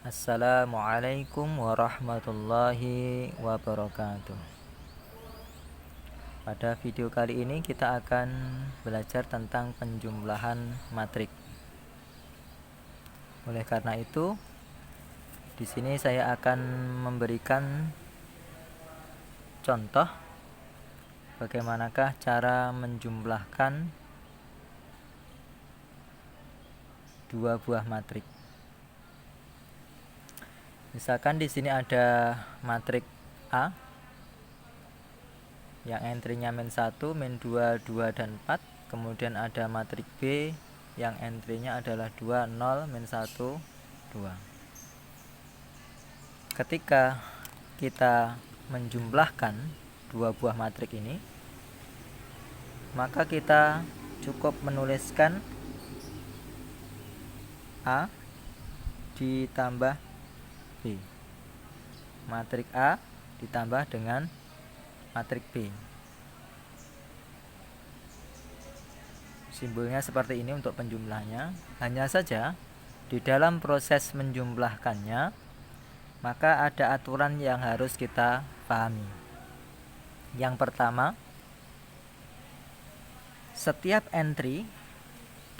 Assalamualaikum warahmatullahi wabarakatuh. Pada video kali ini kita akan belajar tentang penjumlahan matrik. Oleh karena itu, di sini saya akan memberikan contoh bagaimanakah cara menjumlahkan dua buah matrik. Misalkan di sini ada matrik A yang entry-nya min 1, min 2, 2 dan 4. Kemudian ada matrik B yang entry-nya adalah 2, 0, min 1, 2. Ketika kita menjumlahkan dua buah matrik ini, maka kita cukup menuliskan A ditambah B. Matrik A ditambah dengan matrik B. Simbolnya seperti ini untuk penjumlahnya. Hanya saja di dalam proses menjumlahkannya, maka ada aturan yang harus kita pahami. Yang pertama, setiap entry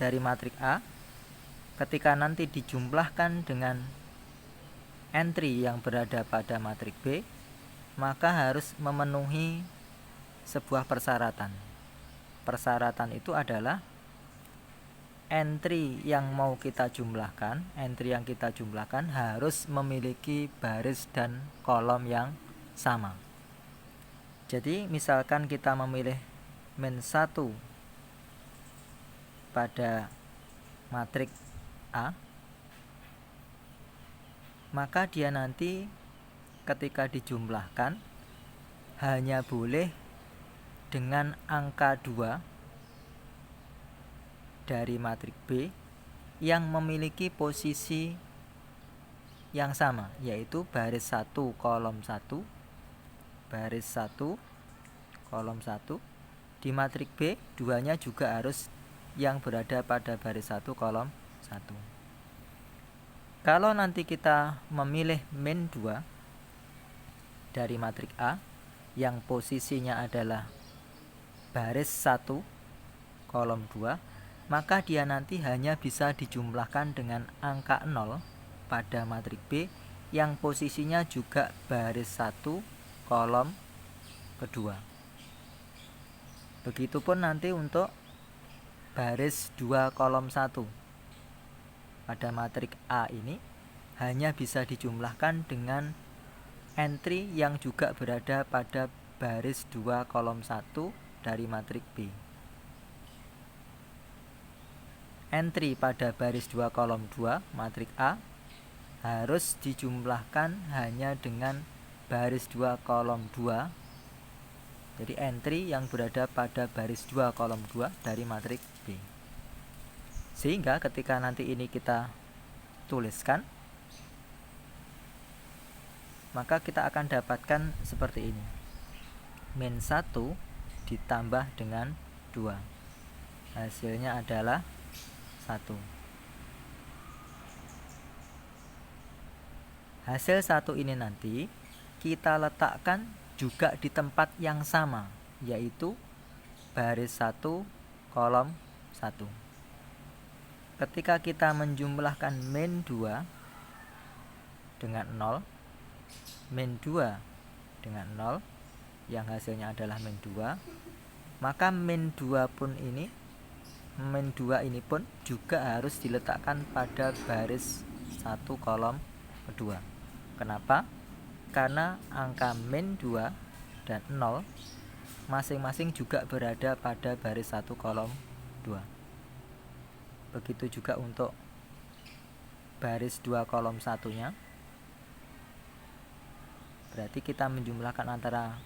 dari matrik A ketika nanti dijumlahkan dengan entry yang berada pada matrik B, maka harus memenuhi sebuah persyaratan. Persyaratan itu adalah entry yang mau kita jumlahkan, entry yang kita jumlahkan harus memiliki baris dan kolom yang sama. Jadi misalkan kita memilih min 1 pada matrik A, maka dia nanti ketika dijumlahkan hanya boleh dengan angka 2 dari matrik B yang memiliki posisi yang sama, yaitu baris 1 kolom 1, baris 1 kolom 1. Di matrik B, duanya juga harus yang berada pada baris 1 kolom 1. Kalau nanti kita memilih min 2 dari matrik A yang posisinya adalah baris 1 kolom 2, maka dia nanti hanya bisa dijumlahkan dengan angka 0 pada matrik B yang posisinya juga baris 1 kolom kedua. Begitupun nanti untuk baris 2 kolom 1 pada matrik A ini hanya bisa dijumlahkan dengan entry yang juga berada pada baris 2 kolom 1 dari matrik B. Entry pada baris 2 kolom 2 matrik A harus dijumlahkan hanya dengan baris 2 kolom 2. Jadi entry yang berada pada baris 2 kolom 2 dari matrik B. Sehingga ketika nanti ini kita tuliskan, maka kita akan dapatkan seperti ini. Min 1 ditambah dengan 2. Hasilnya adalah 1. Hasil 1 ini nanti kita letakkan juga di tempat yang sama, yaitu baris 1 kolom 1. Ketika kita menjumlahkan min 2 dengan 0, min 2 dengan 0 yang hasilnya adalah min 2, maka min 2 ini pun juga harus diletakkan pada baris 1 kolom kedua. Kenapa? Karena angka min 2 dan 0 masing-masing juga berada pada baris 1 kolom 2. Begitu juga untuk baris 2 kolom 1-nya. Berarti kita menjumlahkan antara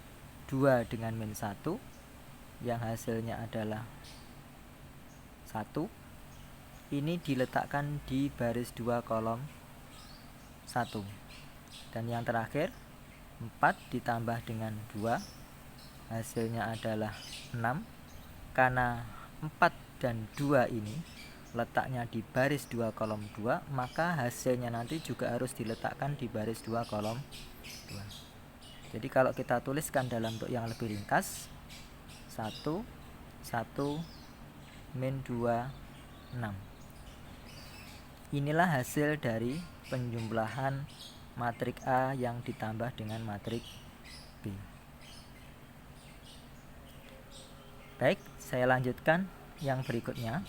2 dengan min 1 yang hasilnya adalah 1. Ini diletakkan di baris 2 kolom 1. Dan yang terakhir 4 ditambah dengan 2 hasilnya adalah 6. Karena 4 dan 2 ini letaknya di baris 2 kolom 2, maka hasilnya nanti juga harus diletakkan di baris 2 kolom 2. Jadi kalau kita tuliskan dalam bentuk yang lebih ringkas, 1, 1, min 2, 6. Inilah hasil dari penjumlahan matrik A yang ditambah dengan matrik B. Baik, saya lanjutkan yang berikutnya.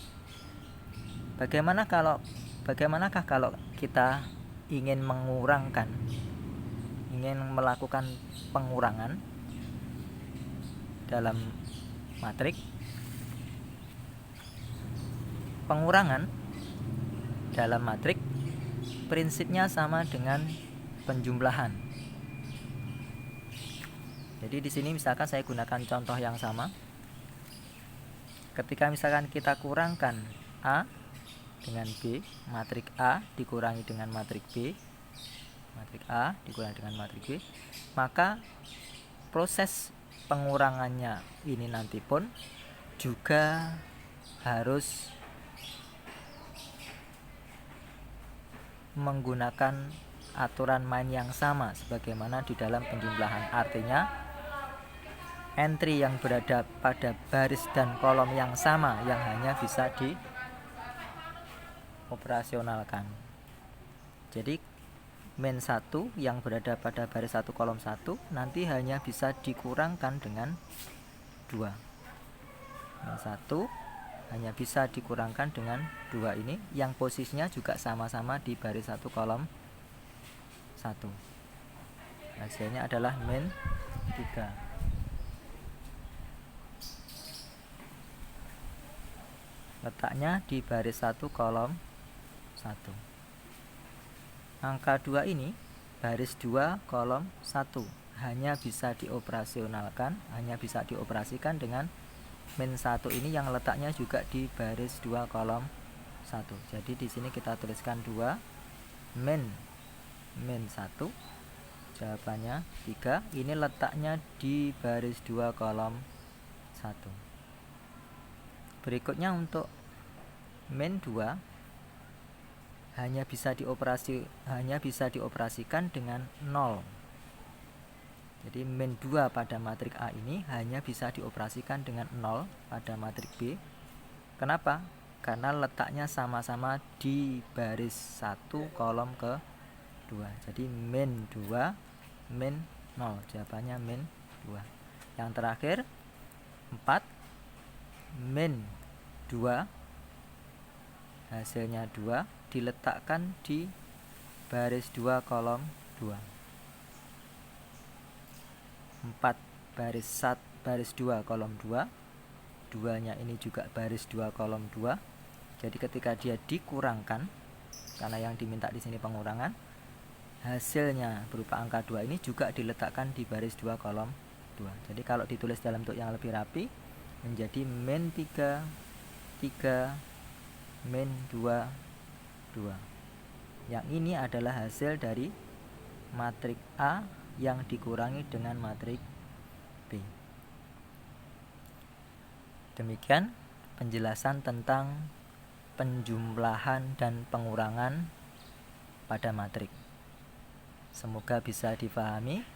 Bagaimanakah kalau kita ingin melakukan pengurangan dalam matrik? Pengurangan dalam matrik prinsipnya sama dengan penjumlahan. Jadi di sini misalkan saya gunakan contoh yang sama. Ketika misalkan kita kurangkan A dengan B, matrik A dikurangi dengan matrik B, matrik A dikurangi dengan matrik B, maka proses pengurangannya ini nanti pun juga harus menggunakan aturan main yang sama sebagaimana di dalam penjumlahan. Artinya entry yang berada pada baris dan kolom yang sama yang hanya bisa dioperasionalkan. Jadi min 1 yang berada pada baris 1 kolom 1 nanti hanya bisa dikurangkan dengan 2. Min 1 hanya bisa dikurangkan dengan 2 ini yang posisinya juga sama-sama di baris 1 kolom 1. Hasilnya adalah min 3. Letaknya di baris 1 kolom 1. Angka 2 ini baris 2 kolom 1 hanya bisa dioperasikan dengan min 1 ini yang letaknya juga di baris 2 kolom 1. Jadi di sini kita tuliskan 2 min 1. Jawabannya 3. Ini letaknya di baris 2 kolom 1. Berikutnya untuk min 2 hanya bisa dioperasikan dengan 0. Jadi min 2 pada matrik A ini hanya bisa dioperasikan dengan 0 pada matrik B. Kenapa? Karena letaknya sama-sama di baris 1 kolom ke 2. Jadi min 2 min 0. Jawabannya min 2. Yang terakhir 4 min 2, hasilnya 2, diletakkan di baris 2 kolom 2. 4 baris 2 kolom 2, 2-nya ini juga baris 2 kolom 2. Jadi ketika dia dikurangkan, karena yang diminta di sini pengurangan, hasilnya berupa angka 2 ini juga diletakkan di baris 2 kolom 2. Jadi kalau ditulis dalam bentuk yang lebih rapi menjadi min 3, 3, min 2, 2. Yang ini adalah hasil dari matrik A yang dikurangi dengan matrik B. Demikian penjelasan tentang penjumlahan dan pengurangan pada matrik. Semoga bisa difahami.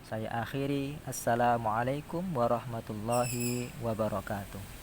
Saya akhiri. Assalamualaikum warahmatullahi wabarakatuh.